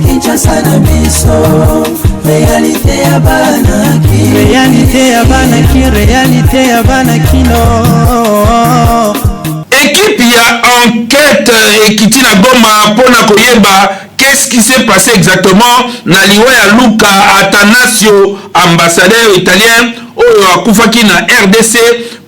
Kinshasa na biso réalité ya bana kino équipe ya enquête ekiti na Goma pona koyeba qu'est-ce qui s'est passé exactement na liwa ya Luka Attanasio ambassadeur italien oyo akufaki na RDC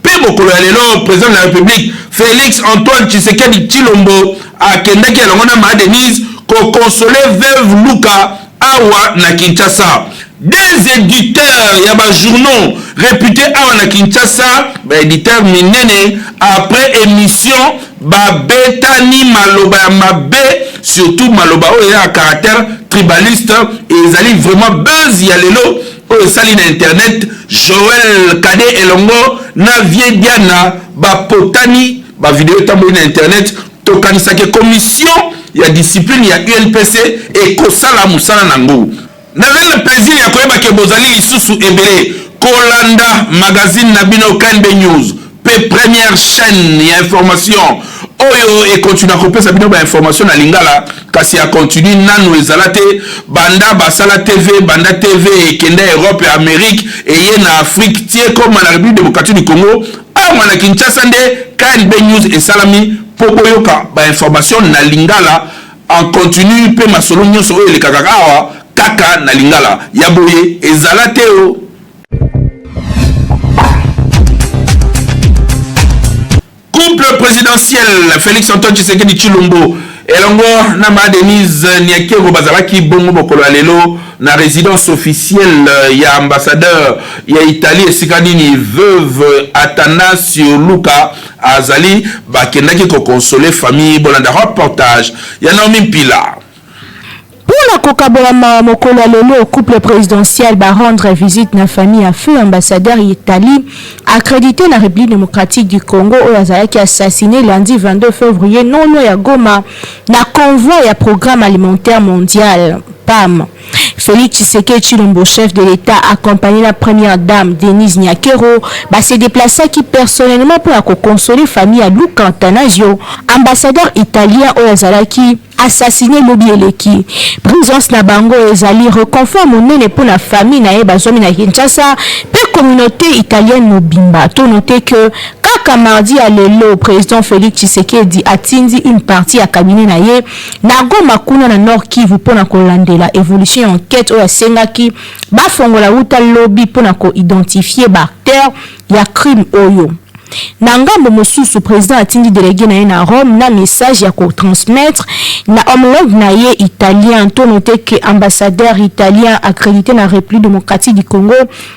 pe mokolo ya lelo président de la République Félix Antoine Tshisekedi Tshilombo akendaki elongo na Mama Denise ko consoler veuve Luka awa na Kinshasa. Des éditeurs ya ba journaux réputés awa na Kinshasa, ba éditeurs minene après émission ba betani maloba ya mabe, surtout maloba oyo ya caractère tribaliste et ezali vraiment buzz ya lelo oyo sali na internet. Joël Kade elongo na vie Diana ba potani ba vidéo tambo na internet tokanisaki commission ya discipline ya UNPC et kosala musala nango. N'avez le plaisir ya koyeba ke bozali lisusu ebele kolanda magazine Nabino KNB News pe première chaîne ya information oyo et continue à kopesa bino ba information na lingala kasi ya continue nanu ezalate banda basala TV banda TV kenda Europe et Amérique et ye na Afrique tie comme la République démocratique du Congo awa na Kinshasa nde KNB News et salami pokoyoka ba information na lingala en continu pe masolo nyonso oyo lekaka awa kaka na lingala ya boye ezalate o. Couple présidentiel Félix Antoine Tshisekedi Tshilombo elongo na Mama Denise Nyakero bazalaki bongo bokolo lelo na résidence officielle ya ambassadeur ya Italie esika nini veuve Attanasio Luka azali bakendaki ko consoler famille bolanda reportage ya Naomi Mpila. Pour la kokabola mokolo lelo au couple présidentiel va rendre visite na famille à feu ambassadeur Italie accrédité la République démocratique du Congo au Azaya qui assassiné lundi 22 février non ya Goma na convoi ya programme alimentaire mondial PAM. Félix Tshisekedi Tshilombo, chef de l'État, accompagné la première dame Denise Nyakero, s'est déplacé qui personnellement pour consoler famille à Luka Attanasio, ambassadeur italien au Azalaki, assassiné Lobi Eleki. Présence na bango ezali reconforme nene pour la famille na bazomi na Kinshasa, pe communauté italienne mobimba. To noter que kaka mardi à lelo président Félix Tshisekedi atindi une partie à cabinet na ye na Goma kuna na Nord Kivu pona kolandela évolution enquête o asengaki ba fongola uta lobby pona ko identifier ba acteur ya crime oyo. Nangambo mosusu président atindi délégué na ye na Rome na message ya ko transmettre na homologue na ye italien. To noter que ambassadeur italien accrédité na République démocratique du Congo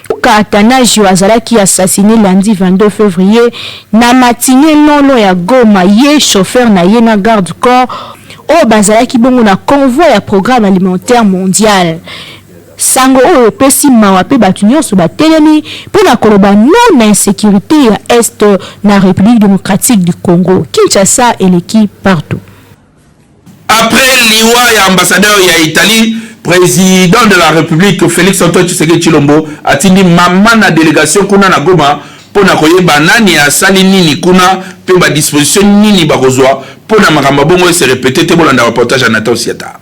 Luka Attanasio azalaki assassiné lundi 22 février na matinée lolo ya Goma ye chauffeur na ye na garde corps o bazalaki bongo na convoi ya programme alimentaire mondial. Sango oyo pesi mawa pe batu nyonso batelemi pona koloba non na insécurité ya est na République démocratique du Congo. Kinshasa et l'équipe partout. Après l'iwa ya ambassadeur ya Italie, président de la République Félix Antoine Tshisekedi Tshilombo atindi mama na délégation kuna na Goma pona koyeba nani asali nini kuna pe ba disposition nini bakozwa pona makambo bongo se répéter te bolanda reportage à Nathan Siata.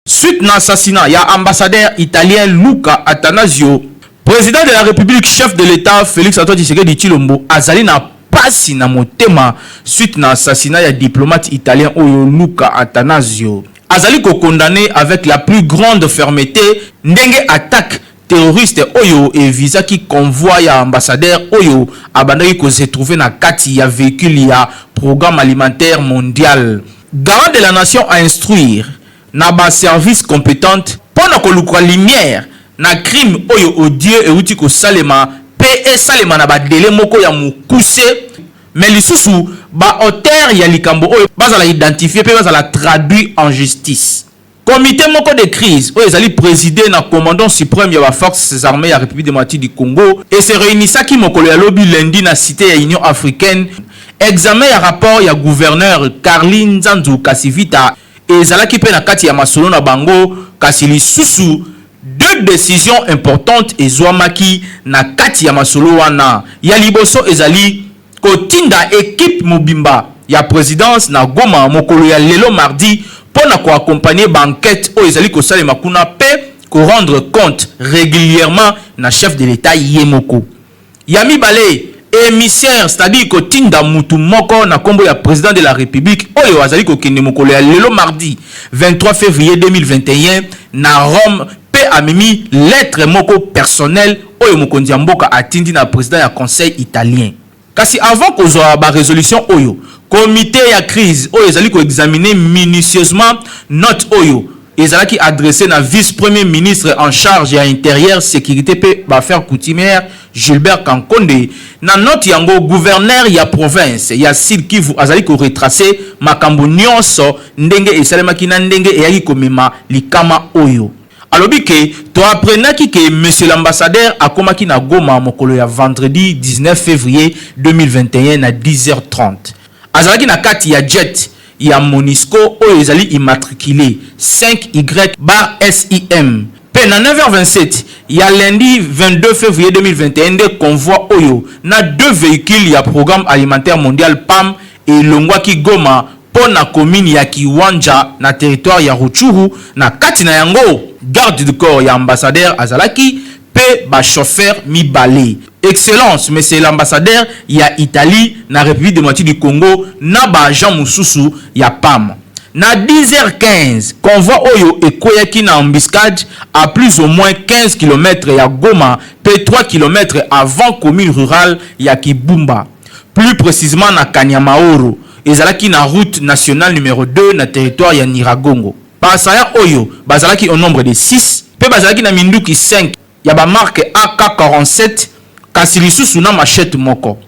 Suite na assassinat ya ambassadeur italien Luka Attanasio, président de la République chef de l'État Félix Antoine Tshisekedi Tshilombo azali na pasi na motema suite na assassinat ya diplomate italien oyo Luka Attanasio. Azali ko condamné avec la plus grande fermeté ndenge attaque terroriste oyo et visa qui convoi ya ambassadeur oyo abandaki ko se trouver na kati ya véhicule ya programme alimentaire mondial. Garant de la nation à instruire na ba service compétente pona ko lukwa lumière na crime oyo odieux et uti ko salema pe salema na ba délai moko ya mukuse mais lisusu ba auteur ya likambo oyo bazala identifier pe bazala traduit en justice. Comité moko de crise oyo ezali présidé na commandant suprême ya ba forces armées ya République démocratique du Congo et se réunissaki mokolo ya lobi lundi na cité ya Union africaine examen ya rapport ya gouverneur Carlin Nzanzu Kasivita ezalaki pe na kati ya masolo na bango kasi lisusu deux décisions importantes ezwamaki na kati ya masolo wana. Ya liboso ezali kotinda équipe mobimba ya présidence na Goma mokolo ya lelo mardi pona ko accompagner banquette o ezali ko salema kuna pe ko rendre compte régulièrement na chef de l'état yemoko. Ya mibale émissaire, c'est-à-dire que Tinda Mutu Moko na kombo ya président de la République oyo azali ko kende mokolo ya lelo mardi 23 février 2021 na Rome pe amemi lettre moko personnel oyo mokonzi ya mboka atindi na président ya conseil italien. Kasi avant kozwa ba résolution oyo comité ya crise oyo ezali ko examiner minutieusement note oyo ezalaki adressé na vice-premier ministre en charge ya intérieur sécurité pe affaires coutumières Gilbert Kankonde na note yango gouverneur ya province ya Sud Kivu azali ko retracer makambo nyonso ndenge esalemaki na ndenge eyaki komema likama oyo. Alobi ke to apprenaki ke monsieur l'ambassadeur akomaki na Goma mokolo ya vendredi 19 février 2021 na 10h30. Azalaki na kati ya jet ya Monisco oyo ezali immatriculé 5Y/SIM. Pe na 9h27 ya lundi 22 février 2021 de convoi oyo na deux véhicules ya programme alimentaire mondial PAM et longwaki Goma po na commune ya Kiwanja na territoire ya Rutshuru na kati na yango garde du corps ya ambassadeur azalaki pe ba chauffeur mibale. Excellence, monsieur l'ambassadeur ya Italie na République démocratique du Congo na ba agent mususu ya PAM. Na 10h15, convoi oyo ekoyaki na embuscade à plus ou moins 15 km ya Goma, pe 3 km avant commune rurale ya Kibumba. Plus précisément na Kanyamaoro, ezalaki na route nationale numéro 2 na territoire ya Niragongo. Basaya oyo bazalaki au nombre de 6, pe bazalaki na minduki 5 ya ba marque AK-47 kasi lisusu na machette moko.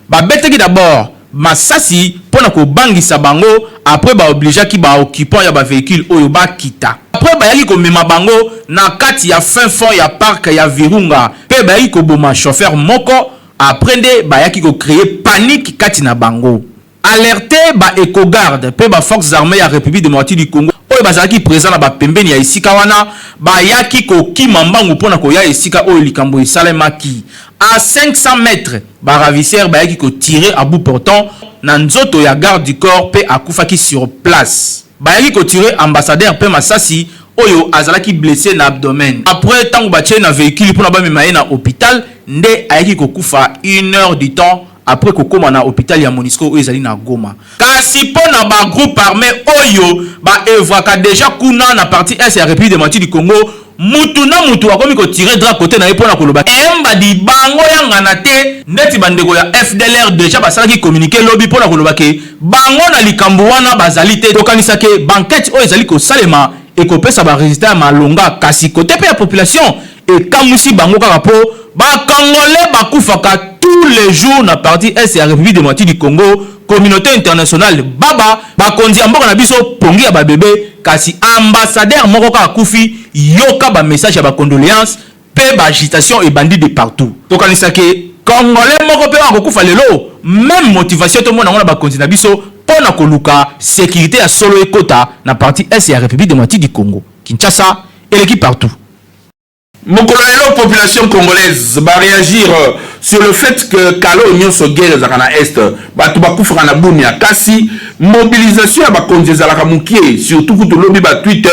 Babeteki d'abord masasi pona ko bangisa bango après ba obligeaki ba occupant ya ba véhicule oyo ba kita. Après ba yaki ko mema bango na kati ya fin fond ya parc ya Virunga pe ba yaki ko boma chauffeur moko après nde ba yaki ko créer panique kati na bango. Alerté ba EcoGarde pe ba forces armées ya République démocratique du Congo oyo bazalaki présent na ba pembeni ya esika wana ba yaki ko kimambangu pona ko ya esika oyo likambo esalemaki. À 500 mètres, ba ravisseur ba yaki ko tirer à bout portant na nzoto ya garde du corps pe akufaki sur place. Ba yaki ko tirer ambassadeur pe masasi oyo azalaki blessé na abdomen. Après tango ba tie na véhicule pona ba memaye na hôpital nde ayaki ko kufa 1 heure du temps après kokoma na hôpital ya Monisco oyo ezali na Goma. Kasi pona ba groupe armé oyo ba evwaka déjà kuna na partie est ya République démocratique du Congo. Mutu na mutu akomi ko tirer dra côté na epona koloba emba di bango yanga na te ndeti bandeko ya FDLR déjà basalaki communiquer lobby pona koloba ke bango na likambo wana bazali te tokanisa ke banquette o ezali ko salema e ko pesa ba résultat malonga kasi côté pe ya population e kamusi bango kaka po ba congolais bakufaka tous les jours na partie est ya République démocratique du Congo. Communauté internationale baba bakonzi ya mboka na biso pongi ya ba bébé kasi ambassadeur moko ka kufi yoka ba message ya ba condoléances pe ba agitation et bandit de partout. Tokanisa ke congolais moko pe akokufa lelo même motivation to mona ngona bakonzi na biso pona koluka sécurité ya solo ekota na partie est ya République démocratique du Congo. Kinshasa et l'équipe partout. Mokololelo population congolaise va réagir sur le fait que Kalo nyonso guerre zakana est batu bakufaka na bunia kasi mobilisation ya bakonzi zalaka mukie surtout kutu lobi ba Twitter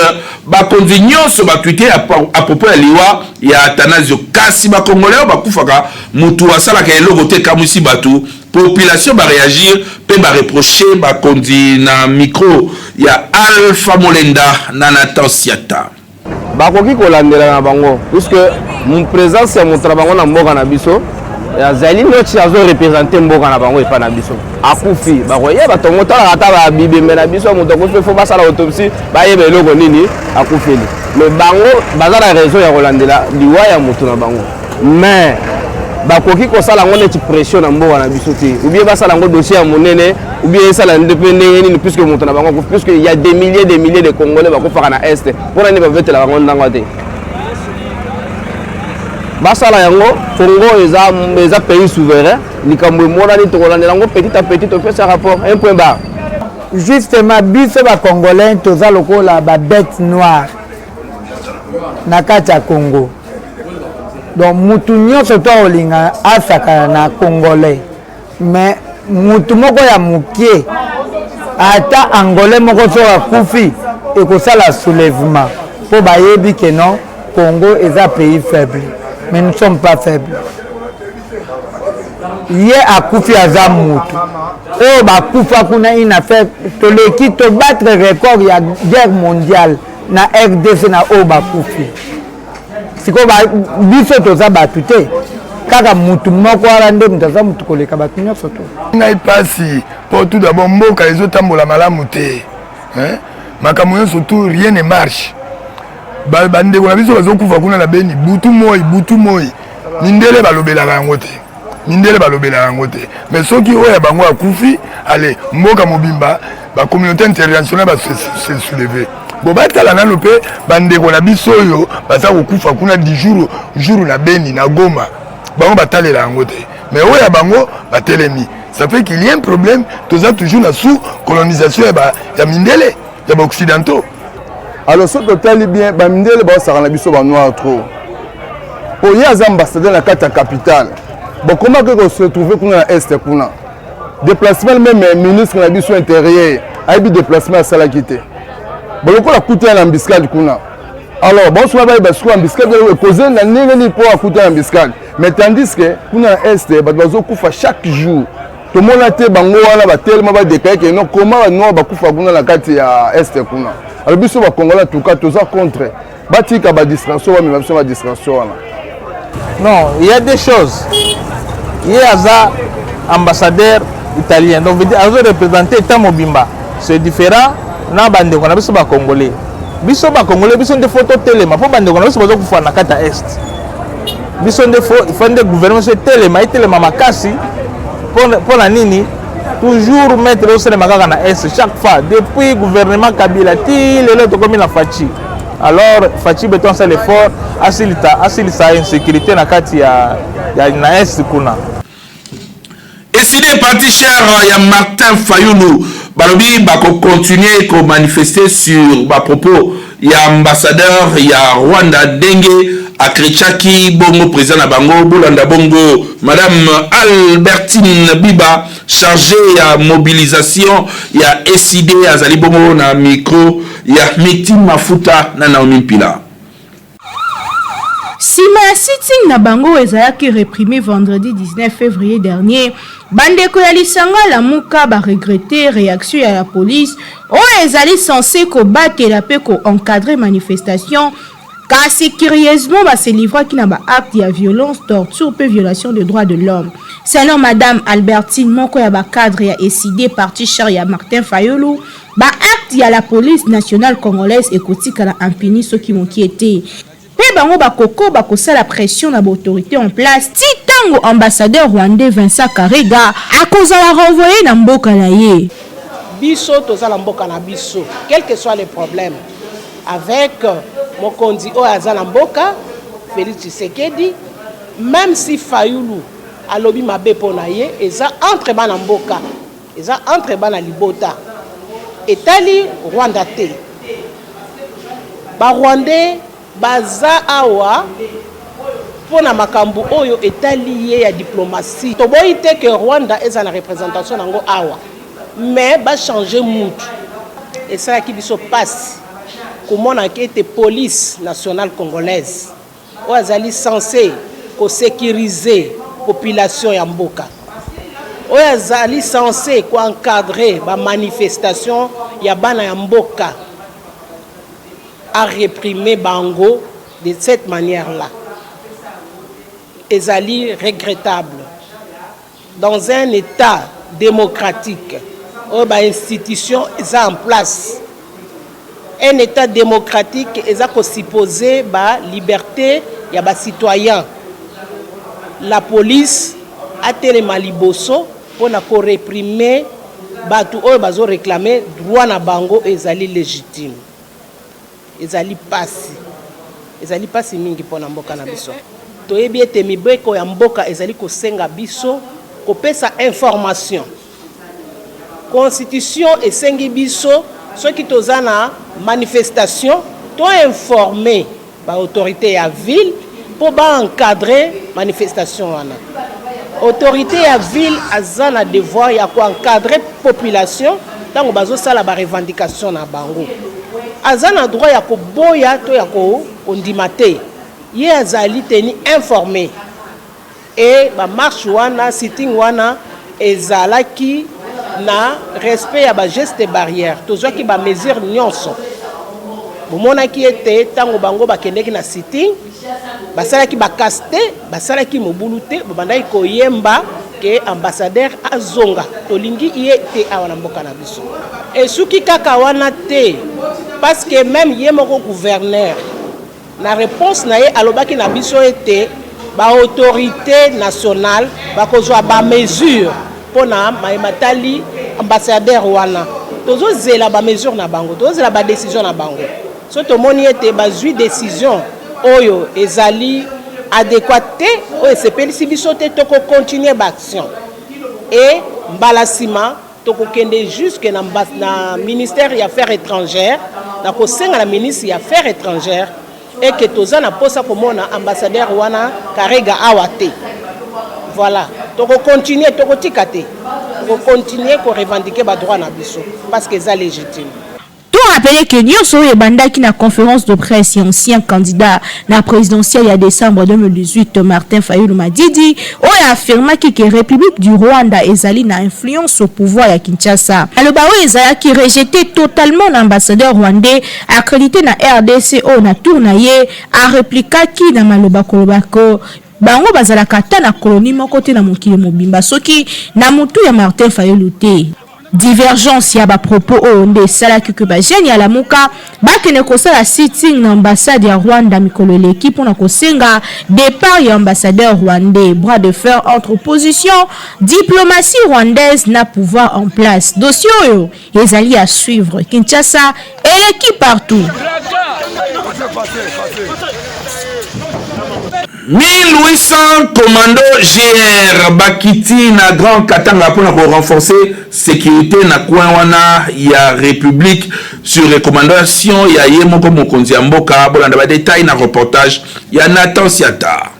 bakonzi nyonso ba Twitter à propos ya liwa ya Athanasio kasi ba congolais bakufaka mutu asalaka eloko te kamusi batu population va réagir pe ba reprocher bakonzi na micro ya Alpha Molenda na Nathan Siata. Bakoki kolandela na bango puisque mon présence ya montra bango na mboka na biso ya zali noti azo représenter mboka na bango epa na biso akufi bakoye batongo tala ata ba bibembe na biso moto ko fo basala autopsie ba yebe eloko nini akufeli mais bango bazala raison ya kolandela liwa ya moto na bango mais bakoki ko sala ngone ti pression na mboka na biso te ou bien basala ngo dossier ya monene ou bien sala indépendant ni puisque moto na bango puisque il y a des milliers de congolais bako faka na est pour ne pas vetela bango ndango te basala yango Congo eza pays souverain likambo mona ni to kolandela ngo petit à petit to fait ce rapport un point barre justement biso ba congolais toza lokola ba bête noire na kati ya Congo. Donc mutu nyonso to olinga asaka na congolais, mais mutu moko ya mukie ata angolais moko so akufi ekosala soulèvement po bayebi que non, Congo est un pays faible, mais nous ne sommes pas faibles. Yé akufi aza mutu oyo bakufa kuna ina fait toleki to battre record ya guerre mondiale na RDC na oyo bakufi siko biso toza batu te kaka mutu moko ala nde mutu aza mutu koleka batu nyonso to ngai pasi po tout d'abord mboka ezotambola malamu te makambo nyonso tout rien ne marche bandeko na biso bazokufa kuna na beni butu moi mindele balobelaka yango te mais soki oyo bango akufi ale mboka mobimba ba communauté internationale ba se soulever bo batala nano pe bandeko na biso oyo baza kokufa kuna di jour na Beni na Goma bango batalela yango te mais oyo bango batelemi ça fait qu'il y a un problème toza toujours na sous colonisation ya mindele ya ba occidentaux. Alors ce total bien ba mindele ba sara na biso ba noir trop po ya za ambassadeur na kata capitale. Bon, comment que se trouve qu'on a est kuna déplacement même ministre de l'Habitation intérieure a eu déplacement à Salakité. Bon, le coup a coûté un embuscade kuna. Alors bon, soit parce qu'on embuscade causé na nini pour a coûté un embuscade. Mais tandis que kuna est bazo kufa chaque jour. Tout le monde a été bango wana ba tellement ba décailler que non comment non ba kufa kuna na kati ya est kuna. Alors biso ba Congolais tout cas tous contre. Batika ba distraction mais même ba distraction wana. Non, il y a des choses. Il y a un ambassadeur italien, donc il a représenté l'État Mobimba. C'est différent. Na bande qu'on a besoin de Congolais. Biso ba Congolais, biso des photos téléma. Pour bande qu'on a besoin de faire na kata est. Biso des photos de gouvernement sur téléma, téléma makasi. Pour la nini, toujours mettre au cinéma na est chaque fois. Depuis gouvernement Kabila, il est là comme il a Fachi. Alors Fachi beton c'est l'effort, asilita insécurité na kati ya na est kuna. Et si les partis chers ya Martin Fayulu balobi bako continuer ko manifester sur ba propos ya ambassadeur ya Rwanda Denge Akrichaki bongo président na bango Bolanda bongo madame Albertine Biba chargée ya mobilisation ya SID azali bongo na micro ya Miti Mafuta na Naomi Mpila. Sima ya sitting na bango ezalaki réprimé vendredi 19 février dernier, bandeko ya lisanga la muka ba regretter réaction ya la police oyo ezali censé ko batela pe ko encadrer manifestation kasi curieusement ba se livra ki na ba acte ya violence, torture pe violation des droits de l'homme. Selon madame Albertine moko ya ba cadre ya SID parti cher ya Martin Fayulu, ba acte ya la police nationale congolaise ekotika la impuni soki moki ete. Pe bango bakoko bakosa la pression na l'autorité en place ti tango ambassadeur rwandais Vincent Karega akoza la renvoyer na mboka na ye. Biso toza la mboka na biso, quel que soit les problèmes avec mokonzi o aza na mboka Félix Tshisekedi, même si Fayulu alobi mabe pona ye eza entre bana mboka, eza entre bana libota etali Rwanda te. Ba Rwandais baza awa pona makambu oyo etali ye ya diplomatie. Toboyi te que Rwanda eza na représentation nango awa, mais ba changer mutu. Et ça qui biso passe comment enquête police nationale congolaise o azali censé ko sécuriser population ya mboka. O azali censé ko encadrer ba manifestation ya bana ya mboka à réprimer bango de cette manière-là. Ezali regrettable. Dans un état démocratique, où ba institution est en place. Un état démocratique est supposé ba liberté ya ba citoyen. La police a telema liboso pour na ko réprimer batu oyo bazo réclamer droit na bango ezali légitime. Ezali pasi mingi pona mboka na biso. Toyebi ete mibeko ya mboka ezali kosenga biso kopesa information. Constitution esengi biso soki toza na manifestation to informer ba autorité ya ville pour ba encadrer manifestation wana. Autorité ya ville aza na devoir ya ko encadrer population tango bazo sala ba revendication na bango. Aza na droit ya ko boya to ya ko ondimate. Ye azali teni informé. Et ba marche wana sitting wana ezalaki na respect ya ba geste barrière. Tozwa ki ba mesure nyonso. Bomona ki ete tango bango bakendeki na sitting basalaki bakaste basalaki mobulute babandaki koyemba ke ambassadeur azonga tolingi ye te awana mboka na biso esuki kaka wana te parce que même ye moko gouverneur na réponse na ye alobaki na biso ete ba autorité nationale bakozwa ba mesure pona matali ambassadeur wana tozozela ba mesure na bango tozozela ba décision na bango so tomoni ete bazwi décision oyo ezali adéquate oyo sepelisi biso te toko continuer ba action et mbala sima toko kende jusque na ministère ya affaires étrangères na kosenga na ministre ya affaires étrangères et que toza na posa komona ambassadeur wana karega awate voilà toko continuer toko tikate toko continuer ko revendiquer ba droit na biso parce que ça légitime. Tout rappeler que Nyonso Ebandaki na conférence de presse et ancien candidat na présidentielle en décembre 2018 Martin Fayulu Madidi a affirmé que la République du Rwanda ezali na influence au pouvoir ya Kinshasa. Alors ba ezali qui rejeté totalement l'ambassadeur rwandais accrédité na RDC na tournaye a répliqué qui na maloba kolobako bango bazalaka ta na colonie moko te na mokili mobimba soki na mutu ya Martin Fayulu te. Divergence ya ba propos onde sala que ba jeni ya lamuka ba kene ko sala sitting na ambassade ya Rwanda mikolo l'équipe on a ko senga départ ya ambassadeur rwandais bras de fer entre opposition diplomatie rwandaise na pouvoir en place dossier yo ezali à suivre Kinshasa et l'équipe partout. 1800 commando GR bakiti na Grand Katanga pour renforcer sécurité na coin wana ya République sur recommandation ya yemoko mokonzi ya mboka bolanda ba détail na reportage ya Nathan Siata.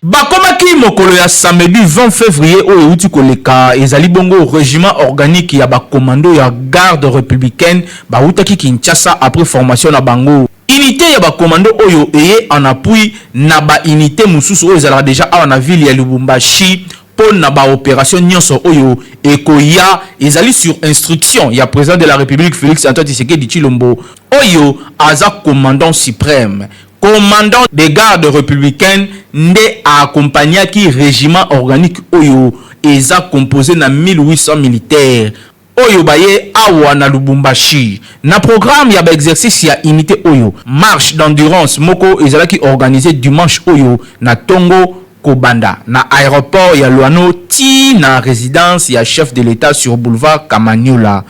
Bakomaki mokolo ya samedi 20 février oyo uti koleka ezali bongo régiment organique ya bakomando ya garde républicaine bautaki Kinshasa après formation na bango. Unité ya bakomando oyo eye en appui na ba unité mususu oyo ezala déjà awa na ville ya Lubumbashi pour na ba opération nyonso oyo ekoya ezali sur instruction ya président de la République Félix Antoine Tshisekedi Tshilombo oyo aza commandant suprême commandant des gardes républicaines nde accompagné qui régiment organique oyo eza composé na 1800 militaires oyo baye awa na Lubumbashi na programme ya ba exercice ya unité oyo marche d'endurance moko ezalaki organisé dimanche oyo na Tongo Kobanda na aéroport ya Luano ti na résidence ya chef de l'état sur boulevard Kamanyola.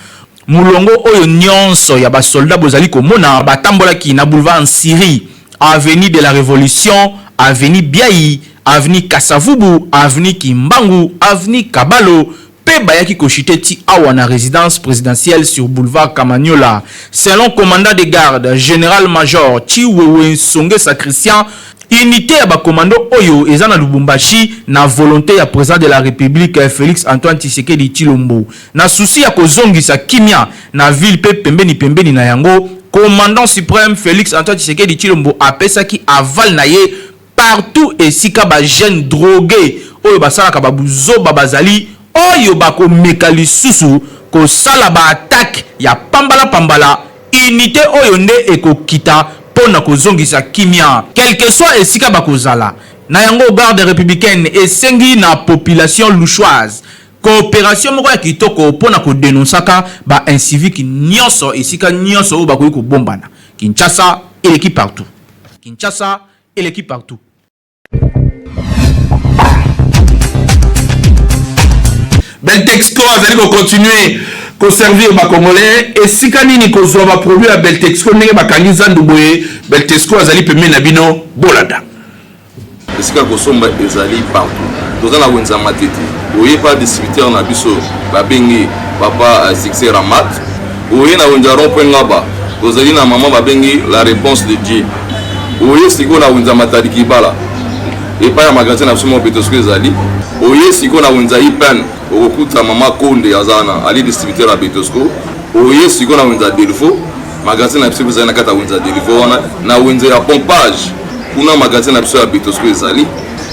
Mulongo oyo nyonso ya ba soldat bozali komona batambolaki na boulevard en Syrie, avenue de la Révolution, avenue Biaï, avenue Kasavubu, avenue Kimbangu, avenue Kabalo, pe bayaki kochite ti awa na résidence présidentielle sur boulevard Kamanyola. Selon commandant de garde général-major Chiwewe Songe Sacristian, unité ya ba commando oyo eza na Lubumbashi na volonté ya président de la République Félix Antoine Tshisekedi Tshilombo. Na souci ya kozongisa kimia na ville pe pembeni na yango, commandant suprême Félix Antoine Tshisekedi Tshilombo apesaki aval na ye partout esika ba jeune drogué oyo basalaka babuzoba bazali oyo bako mekali susu ko sala ba attaque ya pambala unité oyo nde ekokita pona kozongisa kimia quel que soit esika bakozala na yango garde républicaine esengi na population louchoise coopération moko ya kitoko pona ko dénonçaka ba incivique nyonso esika nyonso oyo bakoyi ko bombana. Kinshasa et l'équipe partout. Kinshasa et l'équipe partout. Beltexco azali ko continuer ko servir ba congolais et sika nini ko zo ba produit ya Beltexco ndenge bakangi zandu boye Beltexco azali pembe na bino bolada esika ko somba ezali partout toza na wenza matete oye pa distributeur na biso ba bengi papa Zixé Ramat oye na wenza rond point ngaba ozali na mama babengi la réponse de Dieu oye siko na wenza matadi kibala epa ya magasin na biso mo Betosco ezali oye siko na wenza ipen okokuta mama Konde azana ali distributeur ya Betosco oye siko na wenza Delfo magasin na biso ezali na kata wenza Delfo wana na wenza ya pompage kuna magasin na biso ya Betosco ezali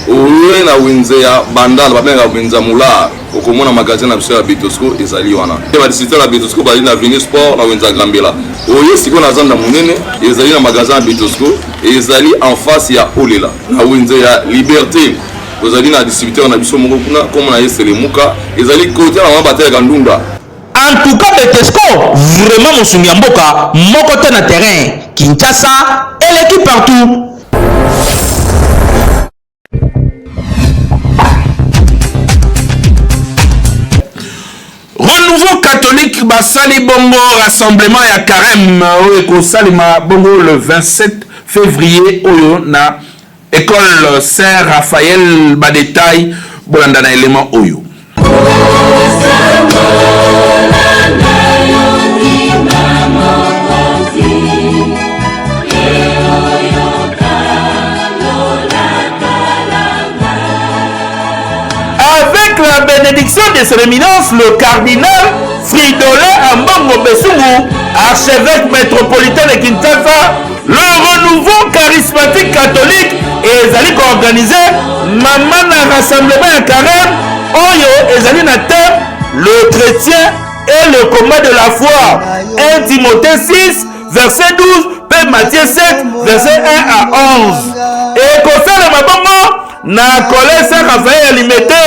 oye na wenza ya bandala babenga wenza mula okomona magasin na biso ya Betosco ezali wana ba distributeur ya Betosco bali na Avenue Sport na wenza Gambela oye siko na zanda munene ezali na magasin ya Betosco ezali en face ya Olela na wenza ya Liberté ozali na distributeur na biso moko kuna comme na Yesele Muka ezali côté na mabata ya Ndunda. En tout cas Betosco vraiment mosungi ya mboka moko te na terrain Kinshasa et l'équipe partout. Renouveau catholique basali bongo rassemblement ya carême oyo salima bongo le 27 février oyo na école Saint Raphaël badetail bolanda na élément oyo. Avec la bénédiction de son éminence, le cardinal Fridolin Ambongo Besungu, archevêque métropolitain de Kinshasa, le renouveau charismatique catholique et ezali organisé maman rassemblement à carême oyo ezali na thème le chrétien et le combat de la foi 1 Timothée 6 verset 12 et Matthieu 7 verset 1 à 11 et kosala mabongo na collège Saint Raphaël limité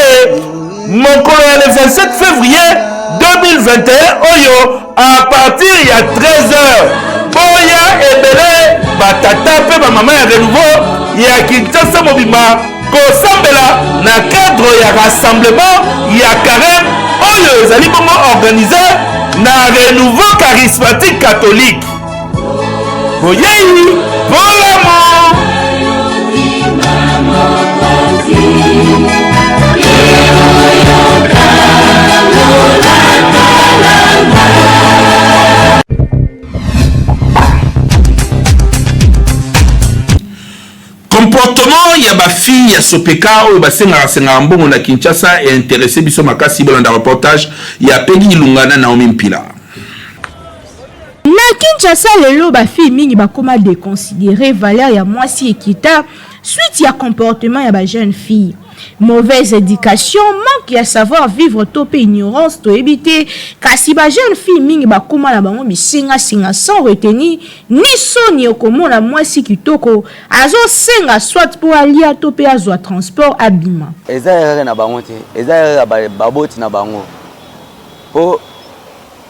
mokolo ya le 27 février 2021 oyo à partir ya 13h boya ebele batata pe ba mama ya renouveau ya Kinshasa mobima kosambela na cadre ya rassemblement ya carême oyo ezali bongo organisé na renouveau charismatique catholique boyei bolamo. Comportement ya ba fille ya Sopeka oyo basenga mbongo na Kinshasa et intéressé biso makasi bolanda reportage ya Peggy Lungana na Naomi Mpila. Na Kinshasa lelo ba fille mingi bakoma déconsidérer valeur ya mwasi ekita suite ya comportement ya ba jeune fille. Mauvaise éducation, manque ya savoir vivre topé ignorance to éviter kasi ba jeune fille mingi bakoma na bango bisinga singa sans retenir ni soni okomona mwasi kitoko azo senga soit pour alia topé azwa transport abima. Eza na bango te, eza baboti na bango. Po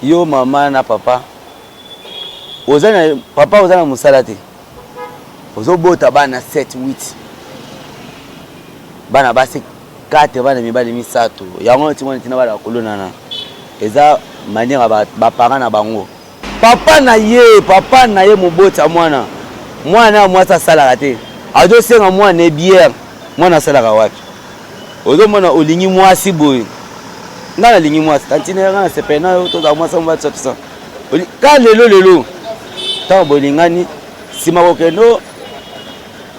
yo mama na papa ozana papa ozana musala te. Ozobota bana 7 8 bana basi 4 bana mibali misato yango timoni tina bala kolonana eza manière ba parents na bango papa na ye mobota mwana mwasa sala te ajo senga mwana e bière mwana sala wapi ozo mwana olingi mwasi boy ngana lingi mwasi tantine ngana sepena to za mwasa mbatsa tsa ka lelo ta bolingani sima kokendo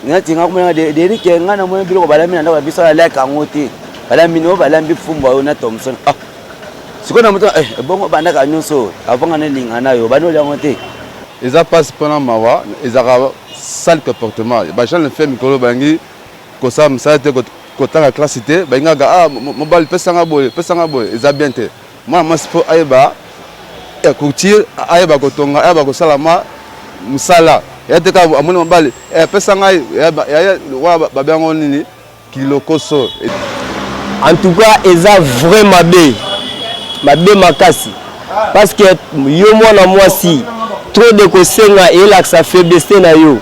ngati ngakumena de ke ngana mwe biloko balamina ndako biso la like angote balamino balambi fumba ona Thompson sikona muto bongo bandaka nyonso avanga ne lingana yo bano le angote eza passe pendant mawa ezaka sale comportement ba gens le fait mikolo bangi ko sa msate ko tanga classe te bangi ga mobile pesanga boy eza bien te moi masipo ayeba ya couture ayeba ko tonga ayeba ko salama musala yateka amoni mobali pesanga ya wa babango nini kilokoso. En tout cas eza vraiment mabe makasi parce que yo mwana mwasi trop de kosenga et la sa faiblesse na yo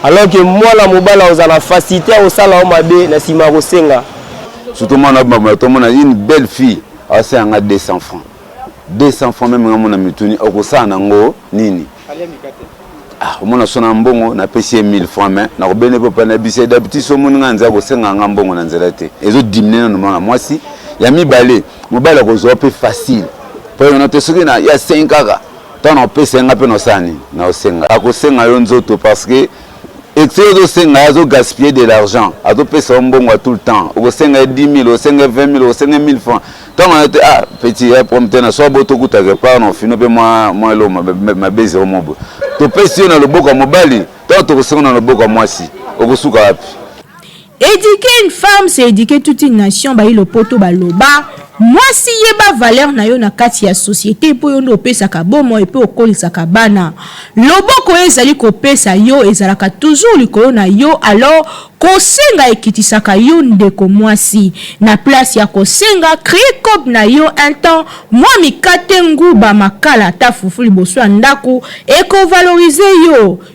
alors que mwana mobala ozana facilité au sala o mabe na sima kosenga surtout mwana mama to mona une belle fille asa nga 200 francs même ngamona mituni okosana ngo nini omona sona mbongo na pesi 1000 francs mais na kobene popa na bise d'habitude so mona nza kosenga nga mbongo na nzela te ezo diminuer na mwana mwasi ya mibale mobala ko zo pe facile po on te soki na ya 5 kaka tant on peut senga pe no sani na osenga akosenga yo nzoto parce que excès de senga azo gaspiller de l'argent azo pesa mbongo tout le temps okosenga 10 000 osenga 20 000 osenga 1000 francs tant on était petit prompte na so boto kuta que pas non fino pe moi lo ma base au mobo to pesi na loboko mobali tant to kosenga na loboko mwasi okosuka wapi. Éduquer une femme, c'est éduquer toute une nation. Bah, il le poto baloba. Moi, si yeba valeur na yo na kati ya société, po yo no pesa kabomo et po okoli sakabana. Loboko ezali ko pesa yo ezalaka toujours likolo na yo alors kosenga ekitisaka yo ndeko mwasi na place ya kosenga créer cop na yo un temps moi mikate nguba makala ta fufu liboso ya ndako eko valoriser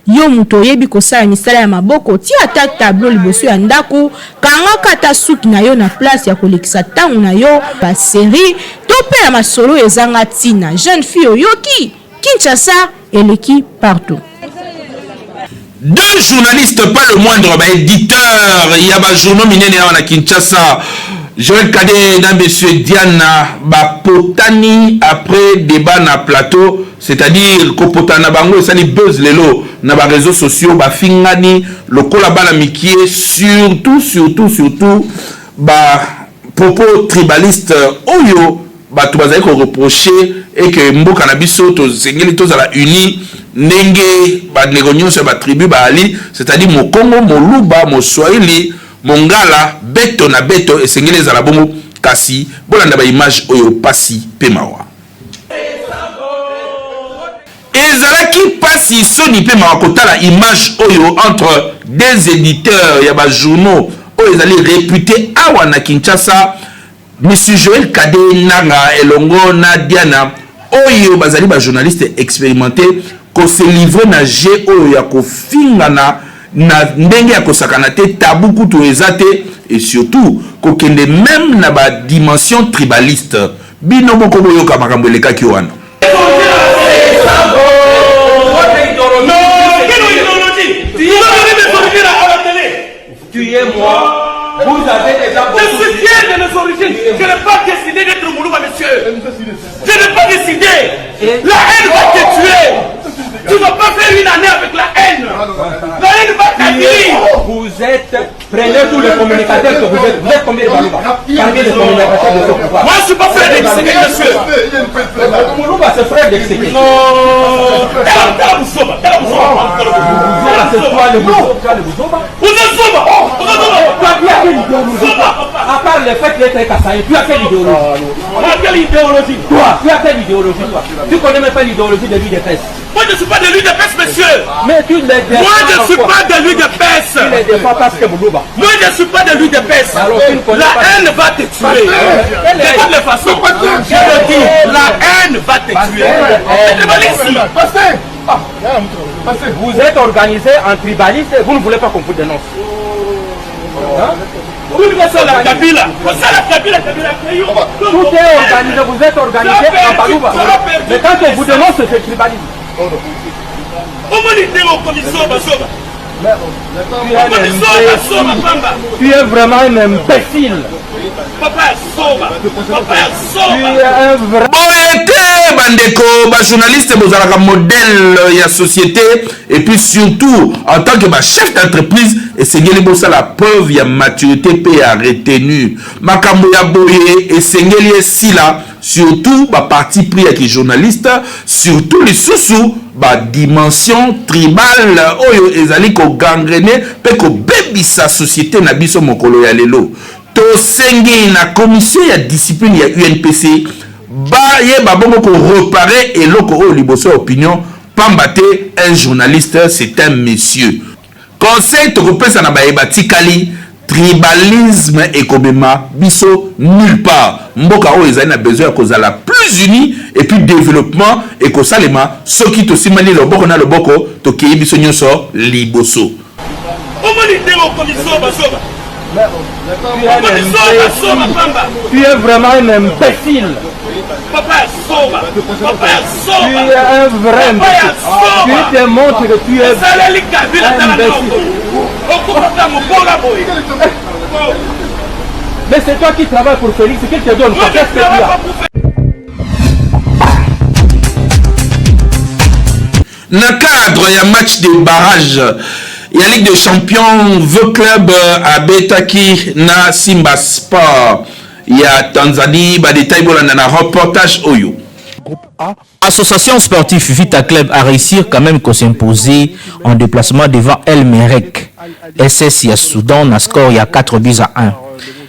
yo muto yebi kosala misala ya maboko ti ata tableau liboso ya ndako kanga kata suki na yo na place ya kolekisa tangu na yo ba série to pe ya masolo ezanga tina jeune fille oyoki Kinshasa eleki partout. Deux journalistes, pas le moindre, éditeur, il y a un journal minéné à Kinshasa, Joël Kadé, monsieur Diana, Potani, après débat na plateau, c'est-à-dire Kopotana Bango, ça dit buzz lelo, na ba réseaux sociaux, fingani, le kolabala mikie, surtout, propos tribaliste, oyo, tu vas reprocher et que Mboka Nabiso, tous à la uni, Nenge, Badnegonyo, c'est ma tribu, c'est-à-dire mon Congo, mon Luba, mon Swahili, mon Ngala, Beto na Beto, et Sengele Zalabomo, Kasi, Bolanda ba image Oyo Pasi, Pemawa. Et Zalaki Pasi, Soni Pemawa, Kota la image Oyo entre des éditeurs, Yaba journaux, Oyo Zali réputés Awana Kinshasa, Monsieur Joël Kadé Nanga Elongo na Diana Oyo bazali ba journaliste expérimenté ko se livrer na G Oyo ya ko fingana na ndenge ya ko sakana te tabu kutu ezate et surtout ko kende même na ba dimension tribaliste bino moko boyo ka makambo leka ki wana. Tu es moi. Vous avez déjà beaucoup. Je suis fier de mes origines. Je n'ai pas décidé d'être Moulouba, monsieur. Je n'ai pas décidé. La haine va te tuer. Tu ne vas pas faire une année avec la haine. La haine va t'agir. Vous êtes, prenez tous les communicateurs que vous êtes. Vous êtes combien de Moulouba? Parmi les communicateurs de ce pouvoir. Moi, je ne suis pas frère d'Exéké, monsieur. Moulouba, c'est frère d'Exéké. Non. C'est toi le Moulouba. Vous êtes Soba. À part le fait d'être Kassaï, tu as quelle idéologie? Quelle idéologie? Toi, tu as quelle idéologie, toi? Tu connais même pas l'idéologie de lui de Pes. Moi, je ne suis pas de lui de Pes, monsieur. Mais tu les défends. Moi, je ne suis pas de lui de Pes. Tu les défends parce que Moulouba. Moi, je ne suis pas de lui de Pes. La haine va te tuer. De toutes les façons. Je le dis, la haine va te tuer. Vous êtes organisé en tribaliste et vous ne voulez pas qu'on vous dénonce. Tout est organisé, vous êtes organisé en Balouba. Mais quand on vous dénonce, c'est tribalisme. Tu es vraiment un imbécile. Bandeko, journaliste, vous avez un modèle de société et puis surtout en tant que chef d'entreprise et c'est la preuve ya maturité et à retenue. Makambo ya boye et sengeli sila surtout parti pris avec les journalistes surtout les sous dimension tribale oyo ezali ko gangrener pe ko bebisa société na biso mokolo ya lelo. Sengi na commission ya discipline ya UNPC bongo ko reparer et loko o liboso opinion pambate un journaliste c'est un monsieur conseil to kopesa na batikali tribalisme et kobema biso nulle part mboka o ezali na besoin ya kozala plus uni et puis développement et ko salema soki to simali loboko na loboko to kei biso nyonso liboso Tu es vraiment un imbécile. Tu es un vrai imbécile. Tu démontres que tu es un imbécile. Mais c'est toi qui travailles pour Félix, c'est qu'il te donne. Qu'est-ce que tu as? na cadre ya match de barrage ya Ligue des Champions V Club abetaki na Simba Sport ya Tanzanie. Ba détail bolanda na reportage oyo. Association sportive Vita Club a réussi quand même à s'imposer en déplacement devant El Merreikh SS ya Soudan na score ya 4-1.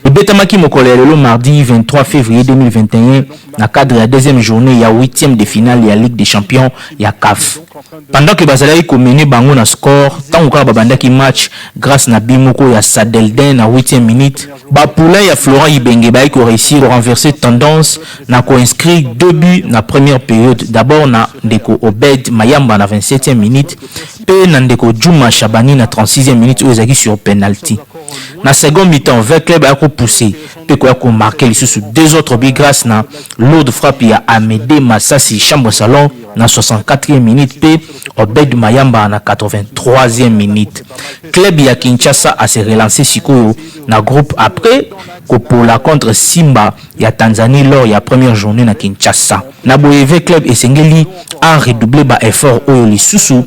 Le Betamaki Mokole le mardi 23 février 2021 na cadre de la deuxième journée ya 8e de finale ya Ligue des Champions ya CAF. Pendant que Bazalaki mené bango na score, tant que babandaki match grâce na Bimoko ya Sadelden na 8e minute, ba poulain ya Florent Ibenge ba ko réussir à renverser tendance na ko inscrit 2 buts na première période. D'abord na ndeko Obed Mayamba na 27e minute, pe na ndeko Juma Shabani na 36e minute où ezaki sur penalty. Na seconde mi-temps, V Club a poussé, pe ko marqué les sous 2 autres buts grâce na l'eau de frappe ya Amédée Massassi Chambre Salon na 64e minute, pe Obed Mayamba na 83e minute. Club ya Kinshasa a se relancé sikoyo na groupe après Kopola contre Simba ya Tanzanie lors ya première journée na Kinshasa. Na Boyeve Club et Sengeli a redoublé ba effort oyo lisusu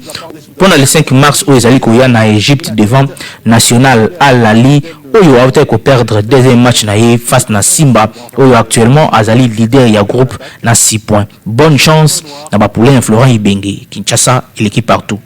pendant le 5 mars où ezali koya na Égypte devant National Al-Ali oyo a été perdre deuxième match na face na Simba oyo actuellement azali leader ya groupe na 6 points. Bonne chance na ba poulain Florent Ibenge. Kinshasa et l'équipe partout.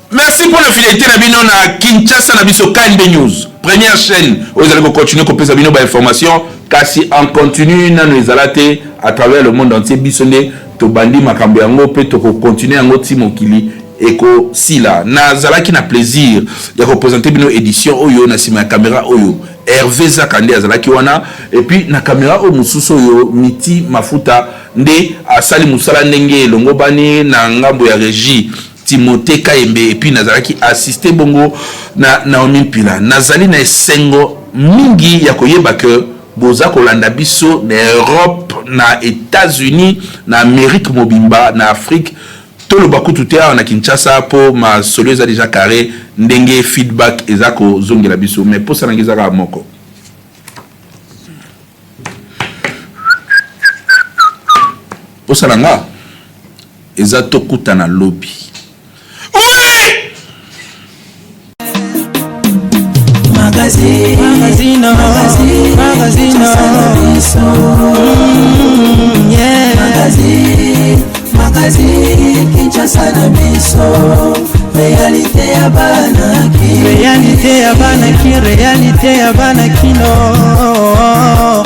Merci pour la fidélité na bino na Kinshasa na biso KNB News. Première chaîne où vous allez continuer à couper bino ba information kasi en continu na nous alate à travers le monde entier bisonné to bandi makambo yango pe to continuer yango ti mokili eko sila na zalaki na plaisir ya représenter bino édition oyo na sima caméra oyo Hervé Zakande azalaki wana et puis na caméra o mususu oyo Miti Mafuta nde asali musala ndenge longo bani na ngambo ya régie Timothée Kaembe et puis nazalaki assister bongo na Naomi Pila nazali na esengo mingi ya koyeba que boza kolanda biso na Europe na États-Unis na Amérique mobimba na Afrique tout le baku tout na Kinshasa po ma solo eza déjà carré ndenge feedback ezako zongela biso mais pour ça nangeza ka moko pour ça nga ezato kuta na lobby. Magazine, Kinshasa na biso réalité ya banaki réalité ya banaki réalité ya banaki no